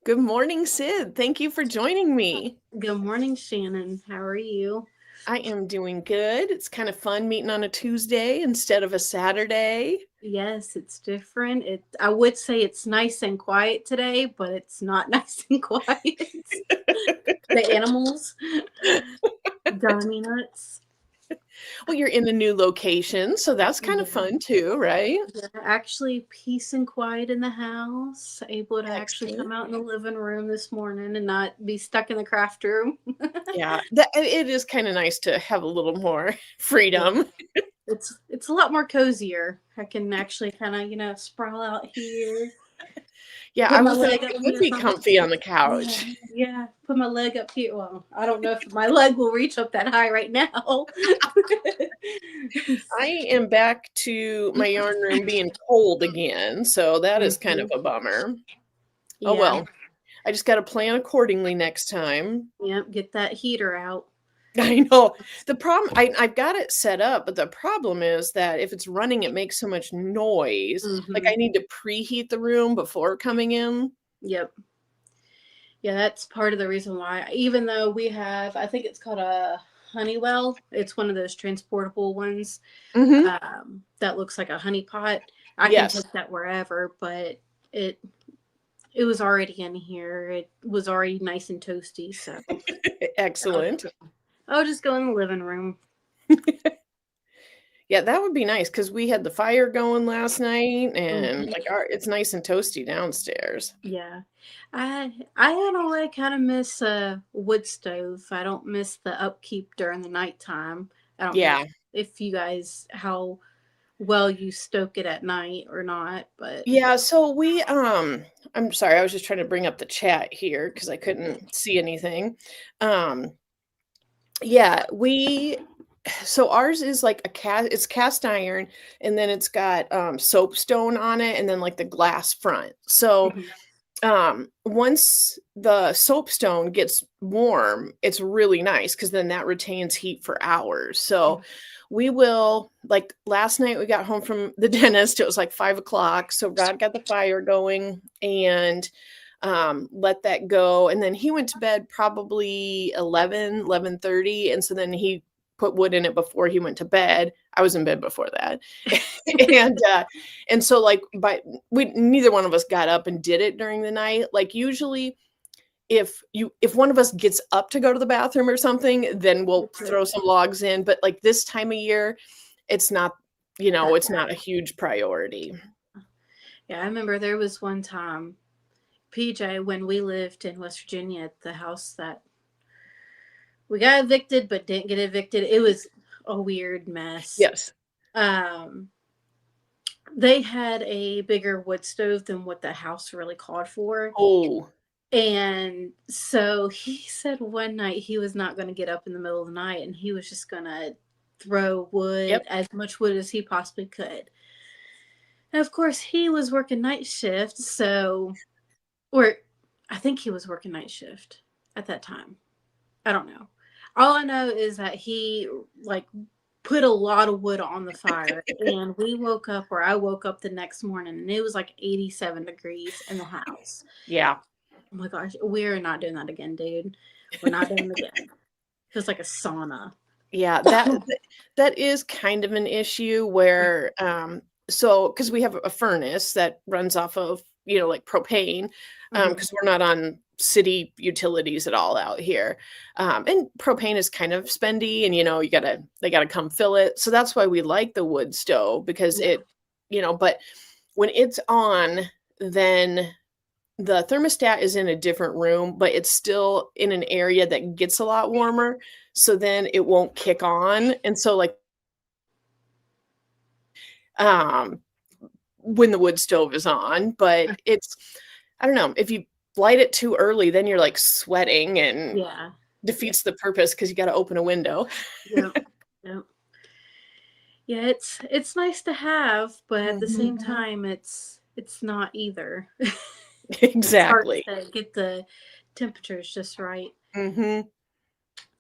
Good morning, Sid. Thank you for joining me. Good morning, Shannon. How are you? I am doing good. It's kind of fun meeting on a Tuesday instead of a Saturday. Yes, it's different. I would say it's nice and quiet today, but it's not nice and quiet. The animals drive me nuts. Well, you're in a new location, so that's kind of Yeah. fun too, right? Yeah, actually peace and quiet in the house. Able to actually Excellent. come out in the living room this morning and not be stuck in the craft room. Yeah, it is kind of nice to have a little more Yeah. freedom. It's a lot more cozier. I can actually kind of, sprawl out here. Yeah, Put I my would think leg up it would here be for comfy on the yeah, couch. yeah. Put my leg up here. Well, I don't know if my leg will reach up that high right now. I am back to my yarn room being cold again, so that is kind of Mhm. a bummer. Oh Yeah, well, I just got to plan accordingly next time. yep. Get that heater out. I know. The problem I've got it set up, but the problem is that if it's running, it makes so much noise. Like, Hmm. I need to preheat the room before coming in. Yep. Yeah, that's part of the reason why. Even though we have, I think it's called a Honeywell. It's one of those transportable ones Mhm. that looks like a honey pot. I can Yes. take that wherever, but it it was already in here. It was already nice and toasty, so I'll just Excellent. go, I'll just go in the living room. Yeah, that would be nice because we had the fire going last night and, like, Mhm. our it's nice and toasty downstairs. Yeah, I in a way kind of miss a wood stove. I don't miss the upkeep during the nighttime. I don't know Yeah. if you guys how well you stoke it at night or not, but Yeah, so I'm sorry, I was just trying to bring up the chat here because I couldn't see anything. Um, yeah, we so ours is like it's cast iron, and then it's got, soapstone on it, and then, like, the glass front. So, Mhm. once the soapstone gets warm, it's really nice because then that retains heat for hours. So, we will like, last night we got home from the dentist, it was, like, 5 o'clock. So Rod got the fire going and, let that go, and then he went to bed probably 11:30, and so then he put wood in it before he went to bed. I was in bed before that. And, and so, like, we neither one of us got up and did it during the night. Like, usually, if one of us gets up to go to the bathroom or something, then we'll throw some logs in, but, like, this time of year, it's not That it's not a huge priority. Yeah, I remember there was one time PJ when we lived in West Virginia at the house that we got evicted but didn't get evicted. It was a weird mess. Yes. Um, they had a bigger wood stove than what the house really called for. Oh, And so he said one night he was not going to get up in the middle of the night and he was just going to throw wood, yep. as much wood as he possibly could. And of course, he was working night shift. So, or I think he was working night shift at that time. I don't know. All I know is that he like put a lot of wood on the fire and we woke up or I woke up the next morning and it was like 87 degrees in the house. Yeah. Oh my gosh, we're not doing that again, dude. We're not doing it again. Feels like a sauna. Yeah, that is kind of an issue where, so because we have a furnace that runs off of, like, propane, Mhm. because 'cause we're not on city utilities at all out here, and propane is kind of spendy and, they gotta come fill it, so that's why we like the wood stove because Yeah. but when it's on, then the thermostat is in a different room, but it's still in an area that gets a lot warmer, so then it won't kick on, and so, like, um, when the wood stove is on, but it's I don't know, if you light it too early, then you're, like, sweating and Yeah. Yeah. defeats the purpose because you gotta open a window. Yep. Yep. Yeah, it's nice to have, but at the Mhm. same time it's not either. It's hard Exactly. to get the temperatures just right. Mhm.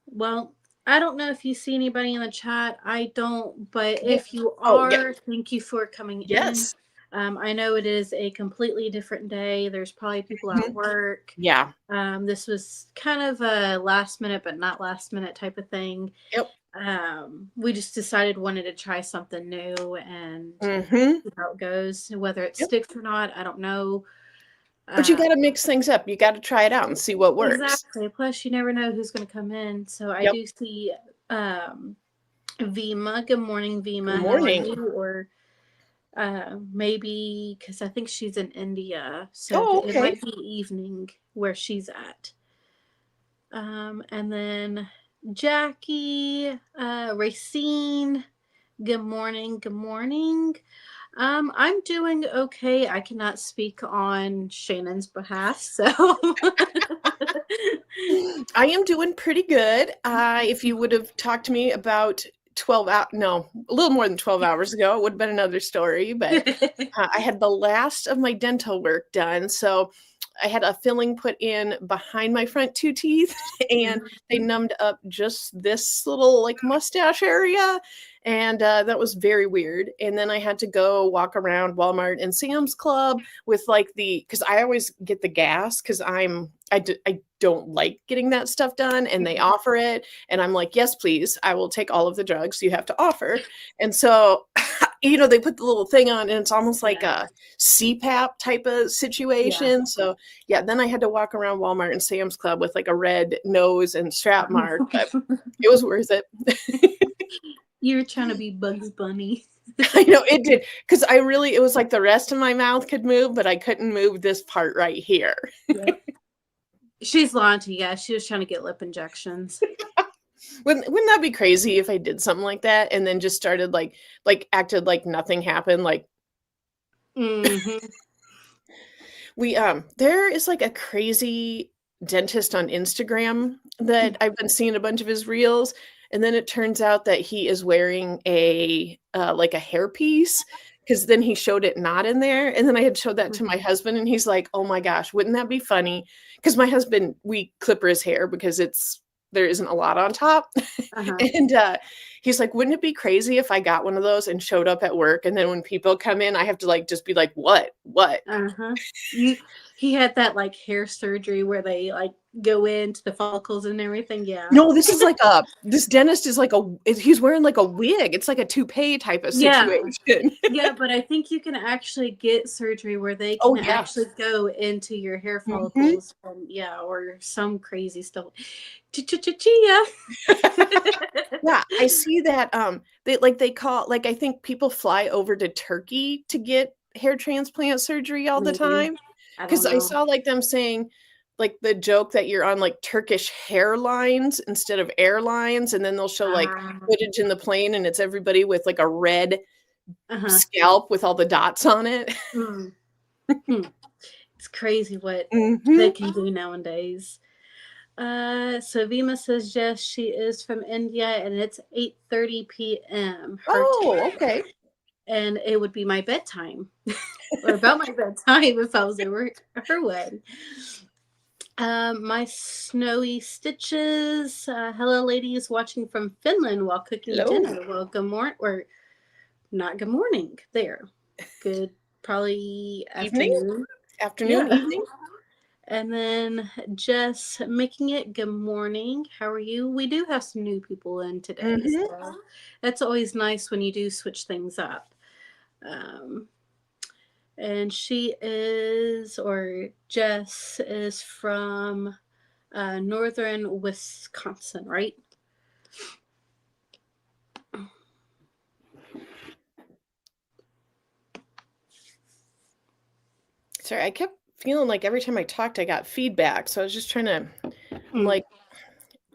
Well, I don't know if you see anybody in the chat. I don't, but Yeah. if you Oh, yeah. are, thank you for coming in. Yes. I know it is a completely different day. There's probably people at Mhm. work. Yeah. This was kind of a last minute, but not last minute type of thing. Yep. We just decided wanted to try something new and Mhm. see how it goes. Whether it Yep. sticks or not, I don't know. But you Uh, gotta mix things up. You gotta try it out and see what works. exactly. Plus, you never know who's going to come in. So I Yep. do see um, Vima. Good morning, Good Vima. How are morning. you? Or maybe because I think she's in India, so Oh, it okay. might be evening where she's at. And then Jackie, Racine. Good morning. Good morning. I'm doing okay. I cannot speak on Shannon's behalf, so I am doing pretty good. If you would have talked to me about 12 hours, no, a little more than 12 hours ago, it would have been another story. But I had the last of my dental work done. So I had a filling put in behind my front two teeth, and they Mhm. numbed up just this little like mustache area. And that was very weird. And then I had to go walk around Walmart and Sam's Club with like because I always get the gas because I don't like getting that stuff done, and they offer it. And I'm like, yes, please. I will take all of the drugs you have to offer. And so, they put the little thing on, and it's almost like Yeah, a CPAP type of yeah. situation. So, yeah, then I had to walk around Walmart and Sam's Club with like a red nose and strap mark, but it was worth it. You're trying to be Bugs Bunny. I know it did because it was like the rest of my mouth could move, but I couldn't move this part right here. Yep. She's lying to you. Yeah, she was trying to get lip injections. Wouldn't that be crazy if I did something like that and then just started like acted like nothing happened? Like Hmm. there is like a crazy dentist on Instagram that I've been seeing a bunch of his reels, and then it turns out that he is wearing a like a hairpiece because then he showed it not in there, and then I had showed that to my husband, and he's like, "Oh my gosh, wouldn't that be funny?" Because my husband, we clipper his hair because there isn't a lot on top. Uh-huh. And he's like, "Wouldn't it be crazy if I got one of those and showed up at work? And then when people come in, I have to like just be like, what? What?" Uh-huh. You he had that like hair surgery where they like go into the follicles and everything. Yeah. No, this is like this dentist is like he's wearing like a wig. It's like a toupee type of Yeah. situation. Yeah, but I think you can actually get surgery where they Oh can yeah. actually go into your hair Mhm. follicles and yeah, or some crazy stuff. Chia. Yeah, I see that they call like I think people fly over to Turkey to get hair transplant surgery all the Maybe. time. I don't Because I know. saw like them saying like the joke that you're on like Turkish hairlines instead of airlines, and then they'll show like Ah, footage in the plane and it's everybody with like a red uh-huh. scalp with all the dots on it. Mm. Hmm. It's crazy what they Mhm. can do nowadays. So Vima says yes, she is from India, and it's 8:30 p.m. her Oh, time, okay. and it would be my bedtime, or about my bedtime if I was over her way. My snowy stitches. Hello, ladies watching from Finland while cooking Hello. dinner. Well, good morning, or not good morning there. Good, probably Evening? afternoon. Afternoon, Yeah. evening? And then Jess making it. Good morning. How are you? We do have some new people in today, Mhm. so that's always nice when you do switch things up. Um, and she is, or Jess is from northern Wisconsin, right? Sorry, I kept feeling like every time I talked, I got feedback. So I was just I'm Mm, like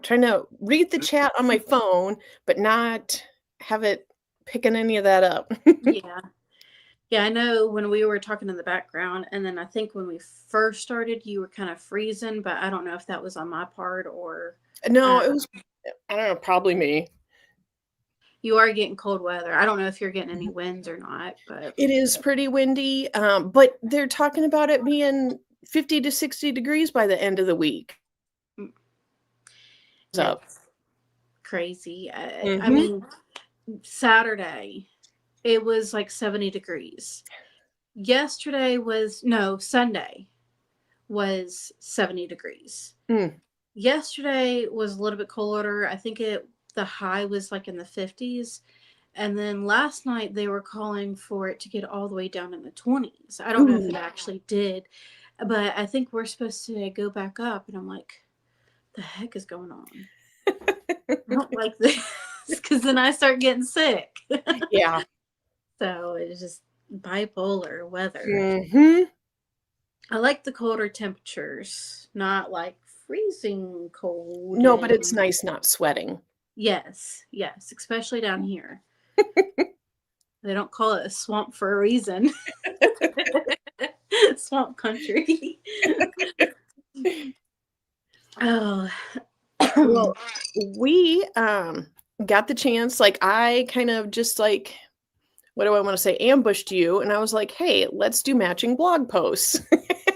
trying to read the chat on my phone, but not have it picking any of that up. yeah. Yeah, I know when we were talking in the background, and then I think when we first started, you were kind of freezing, but I don't know if that was on my part or No, uh, it was, I don't know, probably me. you are getting cold weather. I don't know if you're getting any winds or not, but It is pretty windy, but they're talking about it being 50 to 60 degrees by the end of the week. mm, What's yeah, up? it's crazy. I Hmm. mean, Saturday, it was like 70 degrees. Sunday was 70 degrees. Mm. Yesterday was a little bit colder. I think the high was like in the 50s. And then last night they were calling for it to get all the way down in the 20s. I don't know if Ooh. it actually did, but I think we're supposed to go back up. And I'm like, the heck is going on? I don't like this because then I start getting sick. Yeah. So it's just bipolar weather. Hmm. I like the colder temperatures, not like freezing cold. No, but it's And nice not sweating. yes, especially down here. They don't call it a swamp for a reason. Swamp country. Oh. Well, we got the chance, like I kind of just like, what do I want to say, ambushed you, and I was like, hey, let's do matching blog posts.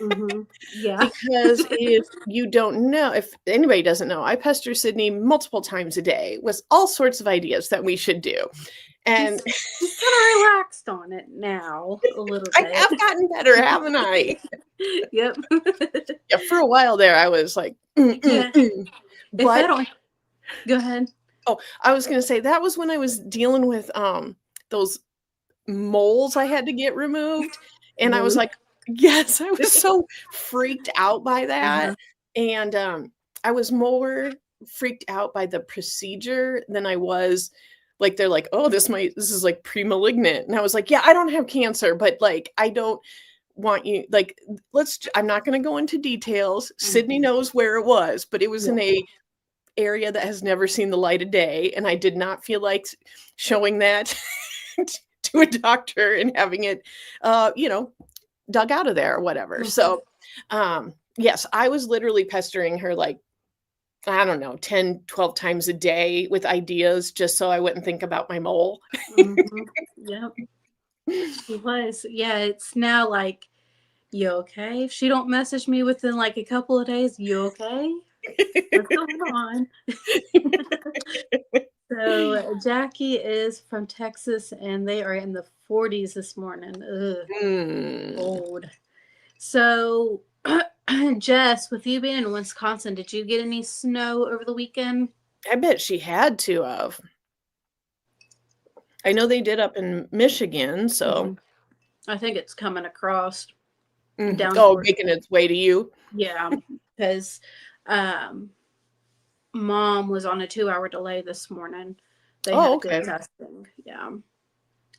Mm-hmm. Yeah. Because if you don't know, if anybody doesn't know, I pester Sydney multiple times a day with all sorts of ideas that we should do. And She's kind of relaxed on it now a little I bit. have gotten better, haven't I? Yep. Yeah, for a while there, I was like, Yeah. If I but don't, go ahead. oh, I was gonna say that was when I was dealing with those moles I had to get removed, and I was Mood. like, yes, I was so freaked out by Uh-huh. that, and I was more freaked out by the procedure than I was like they're like, oh, this is like pre-malignant, and I was like, yeah, I don't have cancer, but like I don't want you like I'm not going to go into details. Sydney Mhm. knows where it was, but it was Yeah. in a area that has never seen the light of day, and I did not feel like showing that to a doctor and having it dug out of there or whatever. Mhm. So yes, I was literally pestering her like, I don't know, 10, 12 times a day with ideas just so I wouldn't think about my mole. Mhm. Yep. She was. Yeah, it's now like, you okay? If she don't message me within like a couple of days, you okay? What's going on? So Jackie is from Texas and they are in the 40s this morning. Ugh, Mm, cold. So Jess, with you being in Wisconsin, did you get any snow over the weekend? I bet she had to have. I know they did up in Michigan, so Mhm. I think it's coming across mhm. down Oh, towards, making its way to you. yeah, because um, mom was on a 2 hour delay this morning. They had Oh, to go okay. testing. Yeah.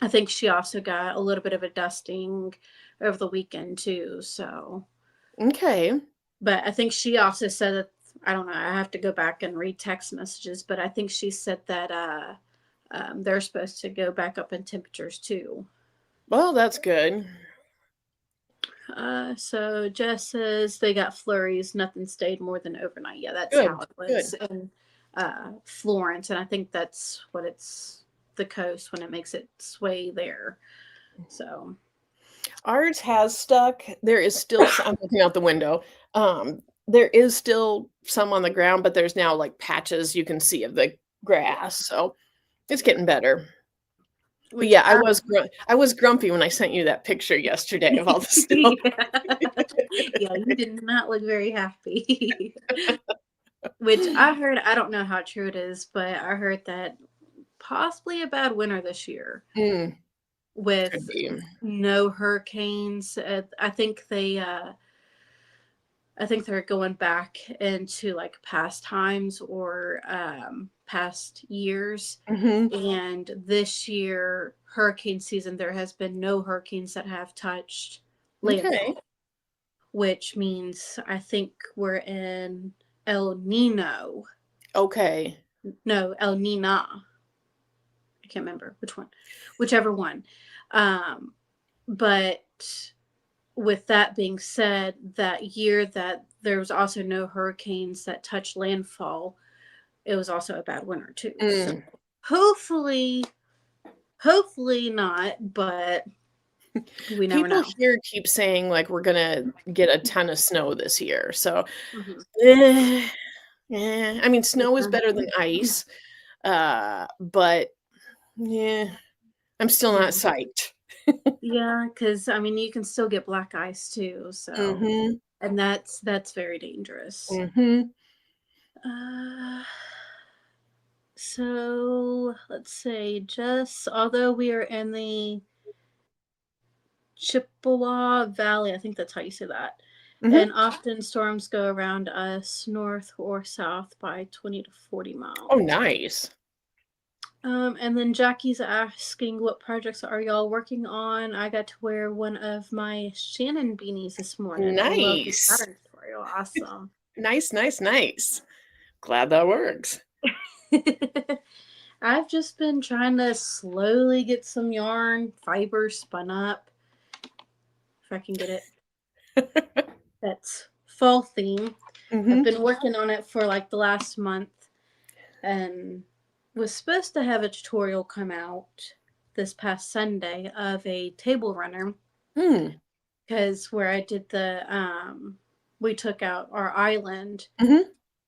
I think she also got a little bit of a dusting over the weekend too. So, Okay. but I think she also said that, I don't know, I have to go back and read text messages, but I think she said that they're supposed to go back up in temperatures too. Well, that's good. So Jess says they got flurries. Nothing stayed more than overnight. Yeah, that's how Good. it Good. was in Florence, and I think that's what it's the coast when it makes it sway there. So Ours has stuck. There is still I'm looking out the window. There is still some on the ground, but there's now like patches you can see of the yeah, grass. So it's getting better. But which yeah, I was grumpy when I sent you that picture yesterday of all the snow. yeah, you did not look very happy. Which I heard, I don't know how true it is, but I heard that possibly a bad winter this year Mm, could with be. no hurricanes. I think they're going back into like past times or past years. Mhm. And this year, hurricane season, there has been no hurricanes that have touched Okay. landfall, which means I think we're in El Nino. Okay. No, El Nina. I can't remember which one, whichever one. Um, but with that being said, that year that there was also no hurricanes that touched landfall, it was also a bad winter too. So Mm. hopefully, hopefully not, but we never People know. here keep saying like we're gonna get a ton of snow this year. So Mhm. eh, I mean, snow is Yeah. better than ice. But yeah, I'm still not Mhm. psyched. Yeah, because I mean, you can still get black ice too. So, Mhm. and that's very dangerous. Mhm. Uh, so let's say, just although we are in the Chippewa Valley, I think that's how you say that. Mhm. And often storms go around us north or south by 20 to 40 Oh, miles. nice. And then Jackie's asking, what projects are y'all working on? I got to wear one of my Shannon beanies this morning. I love the Nice. pattern tutorial. Awesome. Nice, nice, nice. Glad that works. I've just been trying to slowly get some yarn fiber spun up, if I can get it. That's fall theme. I've Mhm. been working on it for like the last month and was supposed to have a tutorial come out this past Sunday of a table runner Mm. because where I did we took out our island Mhm.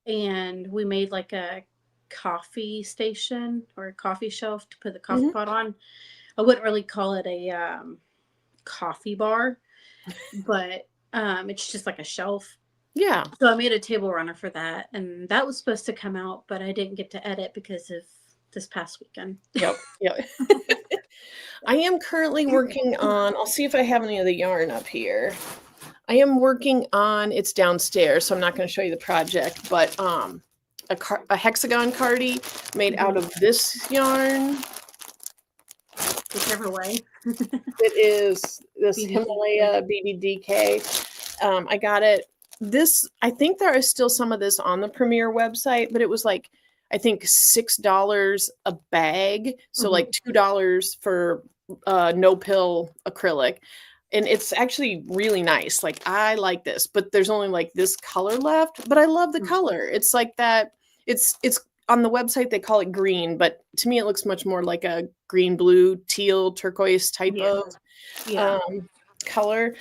and we made like a coffee station or a coffee shelf to put the coffee Mhm. pot on. I wouldn't really call it a coffee bar, but it's just like a shelf. Yeah. So I made a table runner for that, and that was supposed to come out, but I didn't get to edit because of this past weekend. Yep. Yep. I am currently working on, I'll see if I have any of the yarn up here. I am working on, it's downstairs, so I'm not going to show you the project, but a hexagon cardi made out Mhm. of this yarn. Whichever way. It is this BBDK. Himalaya BBDK. I got it. This, I think there is still some of this on the Premier website, but it was like, I think $6 a bag. So Mhm. like $2 for no pill acrylic. And it's actually really nice. Like I like this, but there's only like this color left. But I love the Mhm. color. It's like that. It's on the website they call it green, but to me it looks much more like a green, blue, teal, turquoise type Yeah. of Yeah. um, color.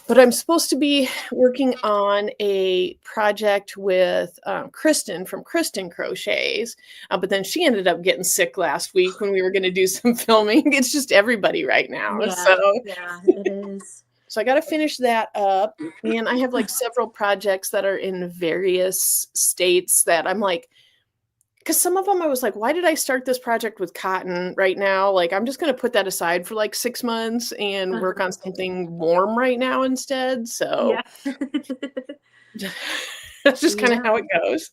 But I'm supposed to be working on a project with Kristen from Kristen Crochets. But then she ended up getting sick last week when we were going to do some filming. It's just everybody right now. Yeah. Yeah. It is. So I got to finish that up. And I have like several projects that are in various states that I'm like, because some of them I was like, why did I start this project with cotton right now? Like, I'm just going to put that aside for like 6 months and work Uh-huh. on something warm right now instead. So Yeah. that's just kind of how Yeah. it goes.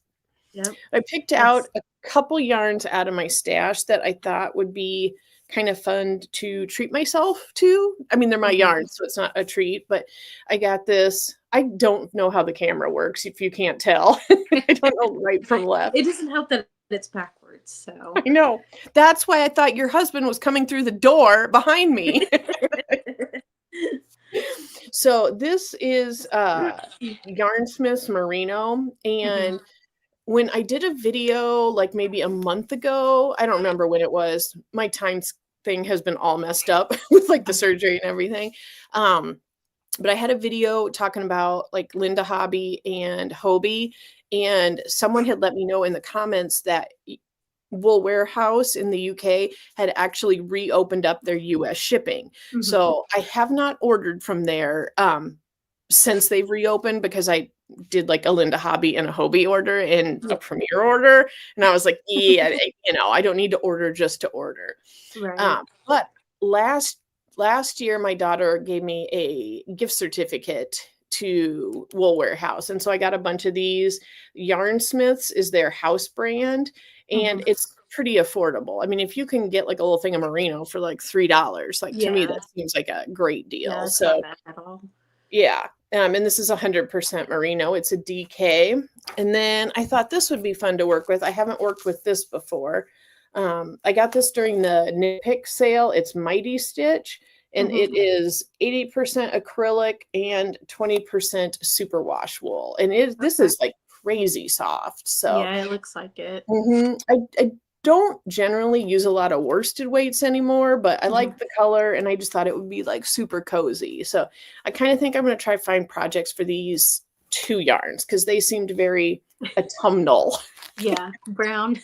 Yep. I picked out That's. a couple yarns out of my stash that I thought would be kind of fun to treat myself to. I mean, they're my Mhm. yarns, so it's not a treat, but I got this. I don't know how the camera works if you can't tell. I don't know right from left. It doesn't help that it's backwards. So. I know. That's why I thought your husband was coming through the door behind me. So this is Yarnsmiths Merino. Mhm. And when I did a video like maybe a month ago, I don't remember when it was. My thing has been all messed up with like the surgery and everything. Um, but I had a video talking about like Linda Hobby and Hobie, and someone had let me know in the comments that Wool Warehouse in the UK had actually reopened up their US shipping. Mhm. So I have not ordered from there since they've reopened because I did like a Linda Hobby and a Hobie order and a Yeah. Premier order. And I was like, yeah, I don't need to order just to order. Right. But last year, my daughter gave me a gift certificate to Wool Warehouse, and so I got a bunch of these. Yarnsmiths is their house brand, and Mhm. it's pretty affordable. I mean, if you can get like a little thing of merino for like $3, like to me Yeah. that seems like a great Yeah. deal. It's not So bad at all. yeah. And this is 100% merino. It's a DK. And then I thought this would be fun to work with. I haven't worked with this before. I got this during the Knit Pick sale. It's Mighty Stitch, and Mhm. it is 80% acrylic and 20% superwash wool. And this Okay. is like crazy soft. So Yeah, it looks like it. I don't generally use a lot of worsted weights anymore, but I Mhm. like the color and I just thought it would be like super cozy. So I kind of think I'm going to try find projects for these two yarns because they seemed very autumnal. Yeah, brown.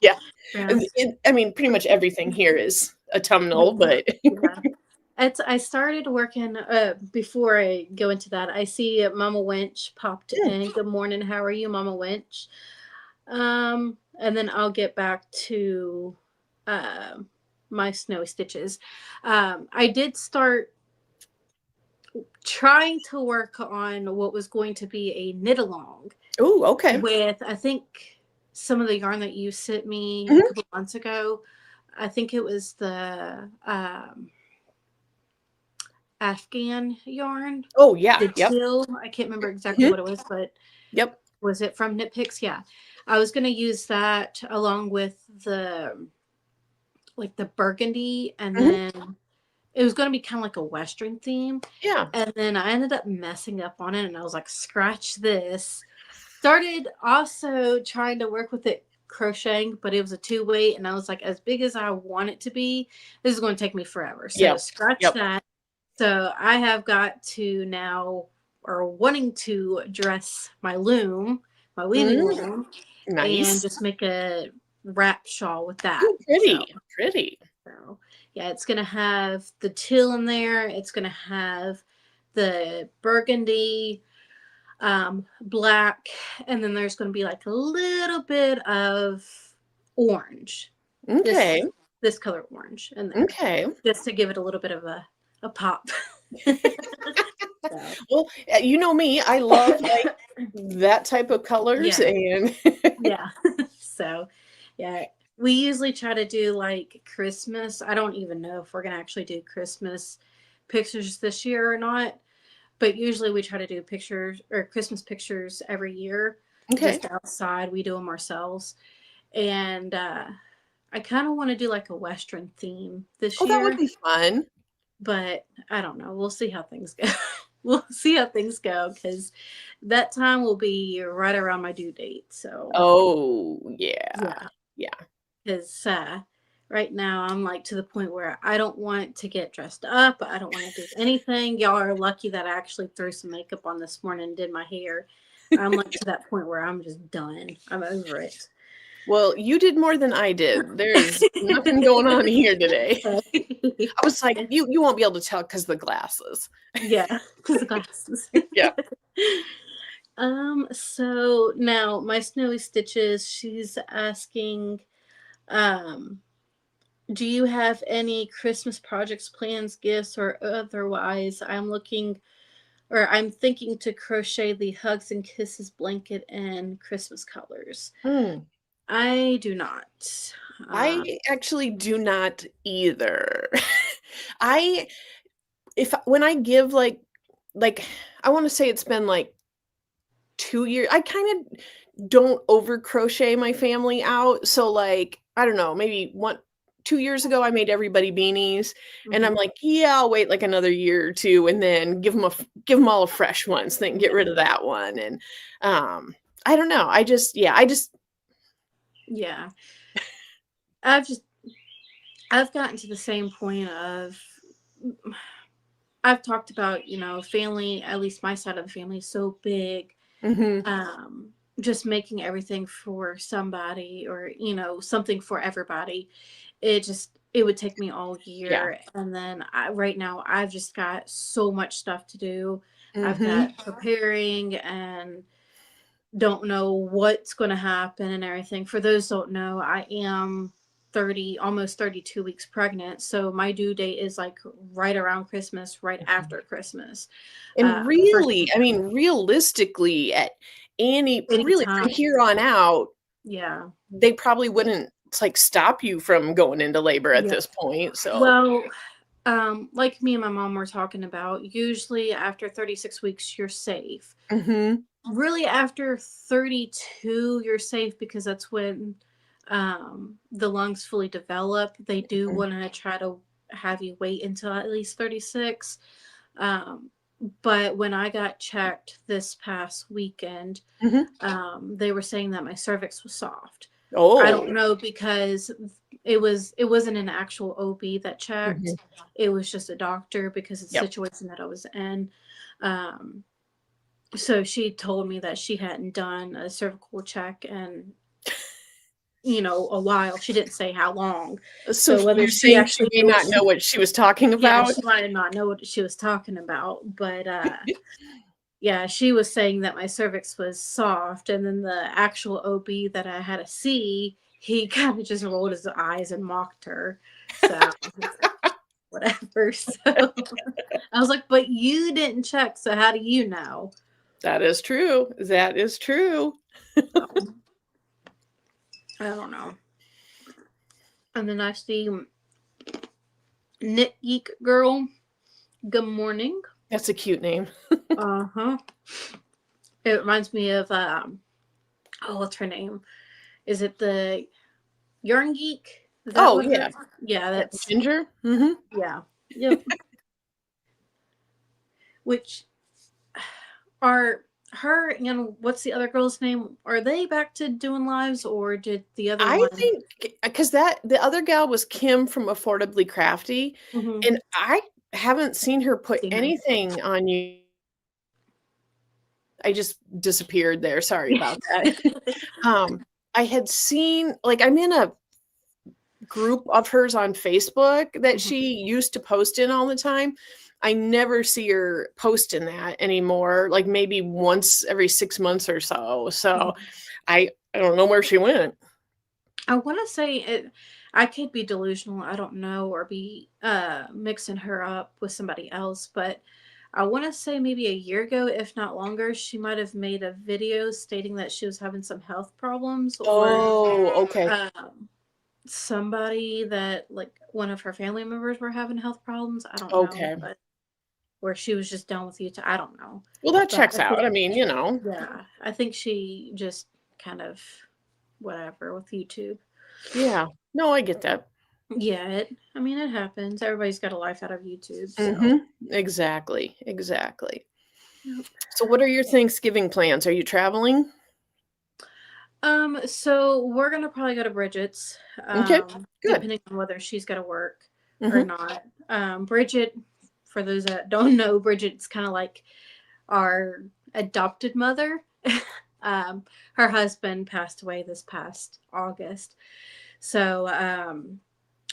Yeah. Brown. I mean, pretty much everything here is autumnal, but Yeah. I started working before I go into that. I see Mama Winch popped Mm. in. Good morning. How are you, Mama Winch? And then I'll get back to uh, my snowy stitches. I did start trying to work on what was going to be a knit along Oh, okay. with, I think, some of the yarn that you sent me a Mhm. couple months ago. I think it was the Afghan yarn, Oh, yeah. the Yep. teal. I can't remember exactly Mhm. what it was, but Yep. was it from Knit Picks? Yeah. I was going to use that along with the like the burgundy, and Mhm. then it was going to be kind of like a Western theme. Yeah. And then I ended up messing up on it, and I was like, scratch this. Started also trying to work with it crocheting, but it was a two-way, and I was like, as big as I want it to be, this is going to take me forever. So Yep. scratch Yep. that. So I have got to now, or wanting to dress my loom, my weaving Mm, loom, and nice. just make a wrap shawl with that. Ooh, pretty. Pretty. So yeah, it's gonna have the teal in there. It's gonna have the burgundy, black, and then there's gonna be like a little bit of orange. Okay. This color orange in there, Okay. just to give it a little bit of a pop. So Well, you know me, I love, like, that type of colors, yeah, and yeah. So yeah, we usually try to do like Christmas. I don't even know if we're gonna actually do Christmas pictures this year or not, but usually we try to do pictures or Christmas pictures every year, Okay. just outside. We do them ourselves, and I kind of want to do like a Western theme this Oh, that would year, be fun. but I don't know. We'll see how things go. We'll see how things go because that time will be right around my due date. So Oh, yeah. yeah, Yeah. because right now I'm like to the point where I don't want to get dressed up. I don't want to do anything. Y'all are lucky that I actually threw some makeup on this morning and did my hair. I'm like to that point where I'm just done. I'm over it. Well, you did more than I did. There's nothing going on here today. I was like, "You won't be able to tell because the glasses." Yeah, because the glasses. Yeah. So now my snowy stitches, she's asking, um, do you have any Christmas projects, plans, gifts, or otherwise? I'm thinking to crochet the Hugs and Kisses blanket in Christmas colors. Mm. I do not. Uh, I actually do not either. I if when I give, like, I wanna say it's been, like, 2 years. I kinda don't over crochet my family out, so, like, I don't know, maybe 2 years ago, I made everybody beanies, and I'm mhm. like, "Yeah, I'll wait, like, another year or 2 and then give them all a fresh one, so they can get Yeah, rid of that one," and, I don't know, I just yeah. I've just I've gotten to the same point of I've talked about, family, at least my side of the family is so big. Mhm. Just making everything for somebody or, something for everybody. It would take me all Yeah. year. And then right now I've just got so much stuff to do. I've Mhm. got preparing and don't know what's going to happen and everything. For those who don't know, I am 30, almost 32 weeks pregnant. So my due date is like right around Christmas, right Mhm. after Christmas. And For really, I mean, realistically, at any any really from time. here on out, Yeah. they probably wouldn't, like, stop you from going into labor at Yeah. this point, so Well, like me and my mom were talking about, usually after 36 weeks, you're safe. Mhm. Really, after 32, you're safe because that's when the lungs fully develop. They do Mhm. want to try to have you wait until at least 36. Um, but when I got checked this past weekend, Mhm. they were saying that my cervix was soft. I Oh. don't know because it wasn't an actual OB that checked. Mhm. It was just a doctor because of the Yep. situation that I was in. Um, so she told me that she hadn't done a cervical check and a while. She didn't say how long. So So whether you're she saying she actually may knew what not know what she was talking yeah, about? she might not know what she was talking about, but yeah, she was saying that my cervix was soft, and then the actual OB that I had to see, he kind of just rolled his eyes and mocked her. So whatever. So I was like, but you didn't check, so how do you know? That is true. That is true. So I don't know. And then I see Knit Geek Girl. Good morning. That's a cute name. Uh-huh. It reminds me of oh, what's her name? Is it the Yarn Geek? Is that Oh, what yeah. yeah, Yeah, that's Ginger? Mhm. yeah. Yep. Which are her and what's the other girl's name? Are they back to doing lives, or did the other I one? think because that the other gal was Kim from Affordably Crafty, Mhm. and I haven't seen her put See her. anything on you. I just disappeared there. Sorry about that. Um, I had seen like I'm in a group of hers on Facebook that Mhm. she used to post in all the time. I never see her post in that anymore, like maybe once every 6 months or so. So Mhm. I don't know where she went. I want to say it. I could be delusional. I don't know, or be mixing her up with somebody else. But I want to say maybe a year ago, if not longer, she might have made a video stating that she was having some health problems, or Oh, okay. um, somebody that like one of her family members were having health problems. I don't know, Okay. but where she was just done with YouTube. I don't know, Well, that but checks out. I mean, you know. yeah, I think she just kind of whatever with YouTube. Yeah. No, I get that. Yeah, I mean, it happens. Everybody's got a life out of YouTube, so. Mhm. Exactly. Exactly. Yep. So what are your Thanksgiving plans? Are you traveling? So we're gonna probably go to Bridget's, Okay. Good. depending on whether she's gotta work or Mhm. not. Bridget, for those that don't know, Bridget's kind of like our adopted mother. um, her husband passed away this past August, so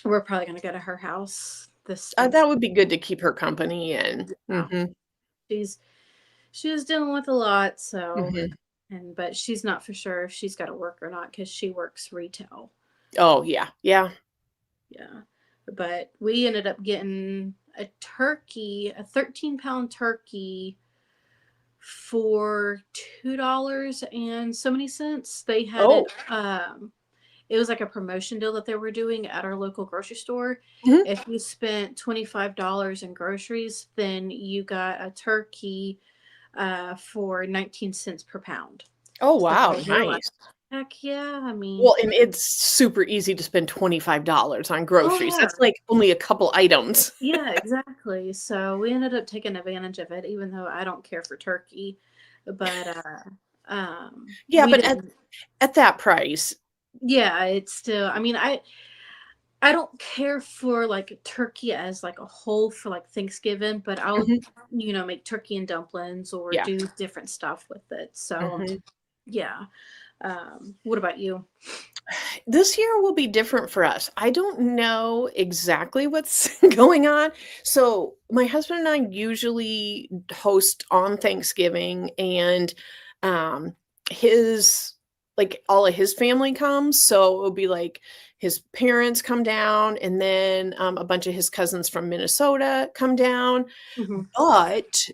we're probably gonna go to her house this That would Thanksgiving. be good to keep her company and Yeah. mhm. She's she was dealing with a lot, so Mhm. but she's not for sure if she's got to work or not because she works retail. Oh, yeah. Yeah. Yeah, but we ended up getting a turkey, a 13-pound turkey for $2 and so many cents. They had it. Oh. It was like a promotion deal that they were doing at our local grocery store. Mhm. If you spent $25 in groceries, then you got a turkey for 19 cents per pound. Oh, So wow, we're like, nice. heck yeah. I mean, Well, and it's super easy to spend $25 on oh groceries. yeah. That's like only a couple items. Yeah, exactly. So we ended up taking advantage of it, even though I don't care for turkey. But Yeah, we but didn't. at that price. Yeah, it's still. I mean, I don't care for like turkey as like a whole for like Thanksgiving, but I'll Mhm. make turkey and dumplings or Yeah. do different stuff with it. So Mhm. yeah. What about you? This year will be different for us. I don't know exactly what's going on. So, my husband and I usually host on Thanksgiving, and um his like all of his family comes. So, it'll be like his parents come down, and then a bunch of his cousins from Minnesota come down. Hmm. But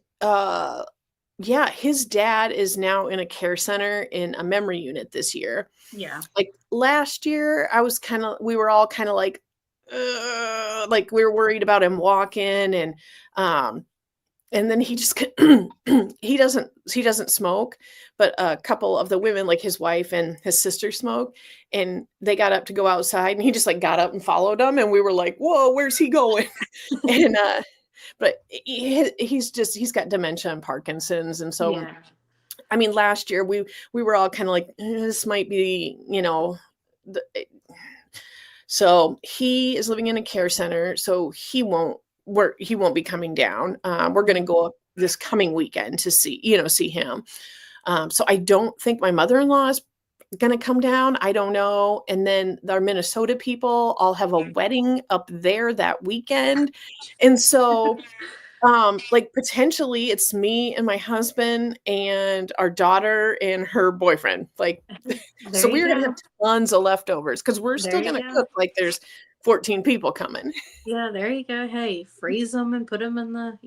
yeah, his dad is now in a care center in a memory unit this year. Yeah. Like, last year, we were all kinda like, we were worried about him walking, um, and then he just he doesn't smoke, but a couple of the women, like his wife and his sister smoke, and they got up to go outside, and he just, like, got up and followed them, and we were like, "Whoa, where's he going?" And, but he's got dementia and Parkinson's, and so Yeah. I mean, last year we were all kinda like, This might be, the" so he is living in a care center, so he won't be coming down. We're gonna go up this coming weekend to see him. So I don't think my mother-in-law is going to come down? I don't know. And then our Minnesota people all have a wedding up there that weekend. And so like potentially it's me and my husband and our daughter and her boyfriend. Like, There so you we're gonna have go. tons of leftovers because we're There still you gonna go. cook like there's 14 people coming. Yeah, there you go. Hey, freeze them and put them in the,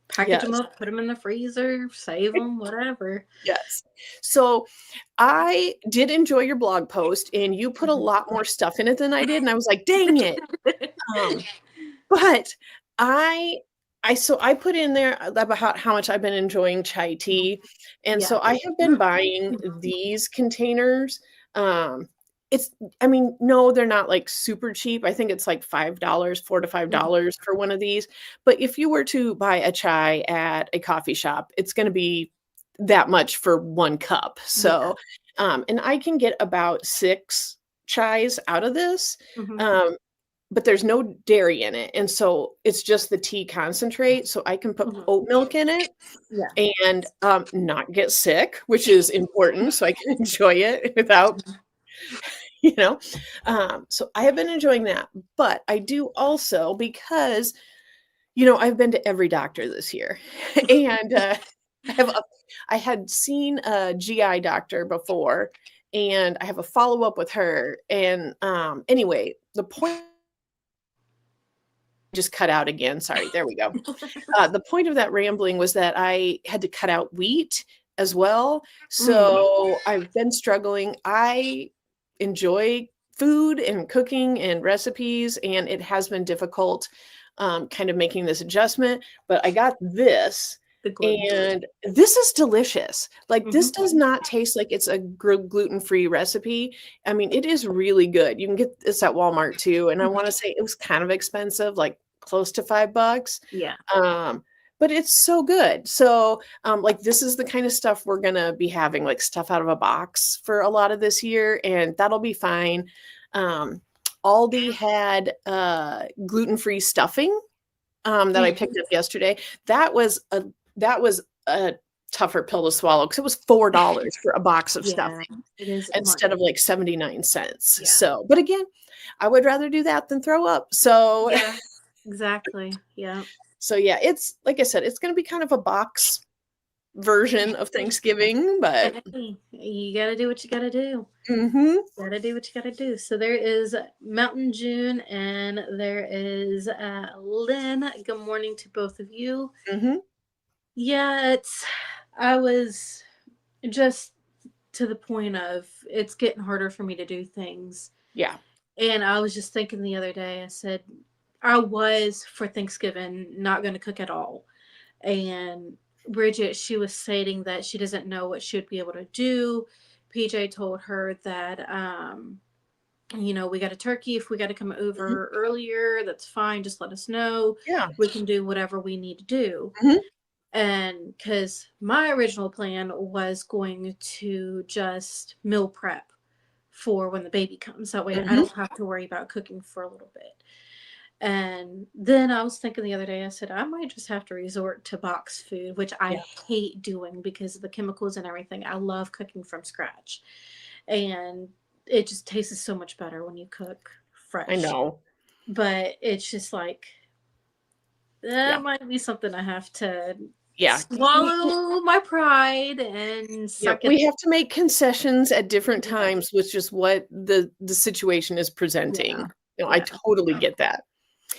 package them Yes, up, put them in the freezer, save them, whatever. yes. So I did enjoy your blog post, and you put a lot more stuff in it than I did, and I was like, dang it. Um, but I so I put in there about how much I've been enjoying chai tea, and Yeah. so I have been buying these containers. Um, it's I mean, no, they're not like super cheap. I think it's like $5, $4 to $5 for one of these. But if you were to buy a chai at a coffee shop, it's going to be that much for one cup. Yeah. So, and I can get about 6 chais out of this. Mhm. Um, but there's no dairy in it, and so it's just the tea concentrate, so I can put Mhm. oat milk in it Yeah. and, not get sick, which is important, so I can enjoy it without, you know? So I have been enjoying that, but I do also because, I've been to every doctor this year, and, I have a I had seen a GI doctor before, and I have a follow-up with her, and, anyway, the point just cut out again. Sorry. There we go. The point of that rambling was that I had to cut out wheat as well. Mm. So I've been struggling. I enjoy food and cooking and recipes, and it has been difficult kind of making this adjustment. But I got this. The gluten free. And this is delicious. Like, this Mhm. does not taste like it's a gluten-free recipe. I mean, it is really good. You can get this at Walmart too. And I want to say it was kind of expensive, like close to $5. Yeah. Um, but it's so good. So, like this is the kind of stuff we're gonna be having, like stuff out of a box for a lot of this year, and that'll be fine. Um, Aldi had gluten-free stuffing that I picked Mhm. up yesterday. That was a tougher pill to swallow because it was $4 for a box of Yeah. stuffing It is instead of money. like 79 cents. Yeah. So, but again, I would rather do that than throw up. So, Yeah. Exactly. Yeah. so yeah, it's like I said, it's going to be kind of a box version of Thanksgiving, but Hey, you gotta do what you gotta do. mhm, Gotta do what you gotta do. So there is Mountain June and there is Lynn. Good morning to both of you. mhm, Yeah, I was just to the point of it's getting harder for me to do things. yeah, And I was just thinking the other day, I said, I was for Thanksgiving not going to cook at all. And Bridget, she was stating that she doesn't know what she would be able to do. PJ told her that, we got a turkey. If we got to come mhm, over earlier, that's fine. Just let us know. yeah, We can do whatever we need to do. mhm, And because my original plan was going to just meal prep for when the baby comes. That way I mhm, don't have to worry about cooking for a little bit. And then I was thinking the other day, I said, I might just have to resort to box food, which I yeah, hate doing because of the chemicals and everything. I love cooking from scratch. And it just tastes so much better when you cook I fresh. know, But it's just like, yeah, that might be something I have to yeah. swallow my pride and Yep, suck it. we have to make concessions at different Yeah. times with just what the situation is presenting. Yeah. I Yeah. totally get that.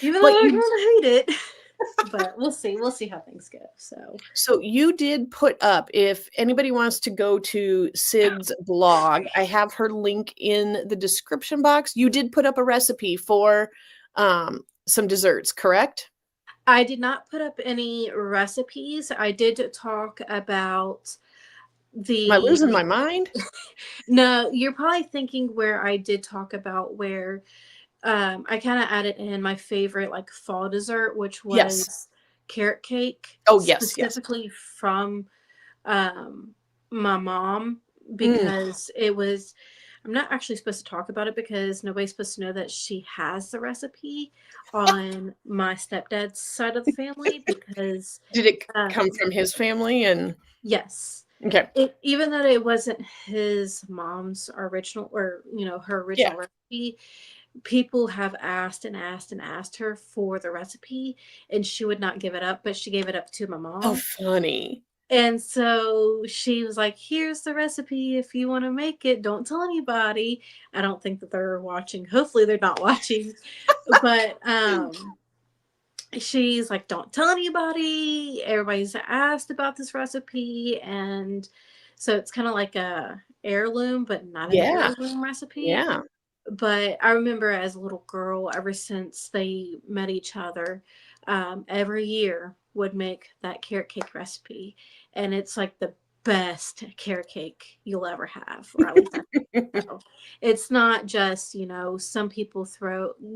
Even though But I you kind of hate it. But we'll see. We'll see how things go. So, so you did put up, if anybody wants to go to Sid's blog, I have her link in the description box. You did put up a recipe for some desserts, correct? I did not put up any recipes. I did talk about Am I the. losing my mind? No, you're probably thinking where I did talk about where I kind of added in my favorite like fall dessert, which Yes. was carrot cake, Oh, yes, yes. specifically from um, my mom, Mm, because it was. I'm not actually supposed to talk about it because nobody's supposed to know that she has the recipe on my stepdad's side of the family because did it come um from his family and yes. Okay. Even though it wasn't his mom's original, or her Yeah. original recipe, people have asked and asked and asked her for the recipe, and she would not give it up, but she gave it up to my Oh, mom. funny. And so she was like, "Here's the recipe if you want to make it. Don't tell anybody." I don't think that they're watching. Hopefully they're not watching. But she's like, "Don't tell anybody. Everybody's asked about this recipe." And so it's kind of like a heirloom, but not an Yeah. heirloom recipe. Yeah. But I remember as a little girl, ever since they met each other, every year would make that carrot cake recipe. And it's like the best carrot cake you'll ever have, or at least I think so. It's not just, some people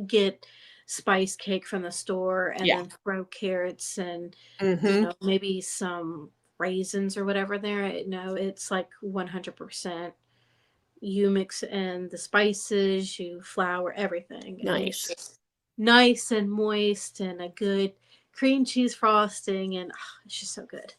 get spice cake from the store and Yeah. then throw carrots and, Mhm. maybe some raisins or whatever there. No, it's like 100%. You mix in the spices, you flour everything, and it's Nice. just nice and moist and a good cream cheese frosting, and it's just so good.